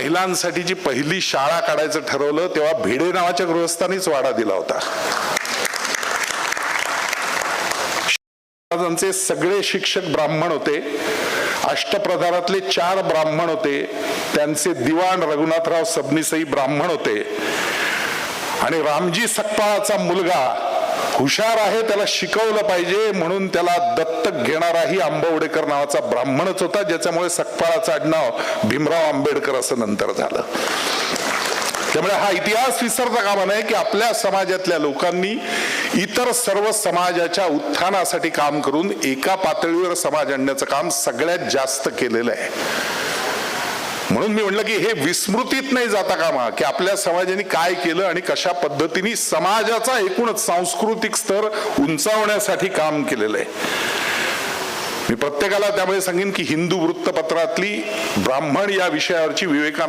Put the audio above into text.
महिलांसाठीची पहिली शाळा काढायचं ठरवलं तेव्हा भिडे नावाच्या गृहस्थांनीच वाडा दिला होता. महाराजांचे सगळे शिक्षक ब्राह्मण होते. अष्टप्रधानातले 4 ब्राह्मण होते. त्यांचे दिवाण रघुनाथराव सबनीसही ब्राह्मण होते. आणि रामजी सकपाळाचा मुलगा हुशार आहे, त्याला शिकवलं पाहिजे म्हणून त्याला दत्तक घेणाराही आंबवडेकर नावाचा ब्राह्मणच होता, ज्याच्यामुळे सकपाळाचं आडनाव भीमराव आंबेडकर असं नंतर झालं. त्यामुळे हा इतिहास विसरता कामा नये की आपल्या समाजातल्या लोकांनी इतर सर्व समाजाच्या उत्थानासाठी काम करून एका पातळीवर समाज आणण्याचं काम सगळ्यात जास्त केलेलं आहे. म्हणून मी म्हटलं की हे विस्मृतीत नाही जाता कामा की आपल्या समाजाने काय केलं आणि कशा पद्धतीने समाजाचा एकूणच सांस्कृतिक स्तर उंचावण्यासाठी काम केलेलं आहे. मी प्रत्येकाला त्यामुळे सांगेन की हिंदू वृत्तपत्रातली ब्राह्मण या विषयावरची विवेकानंद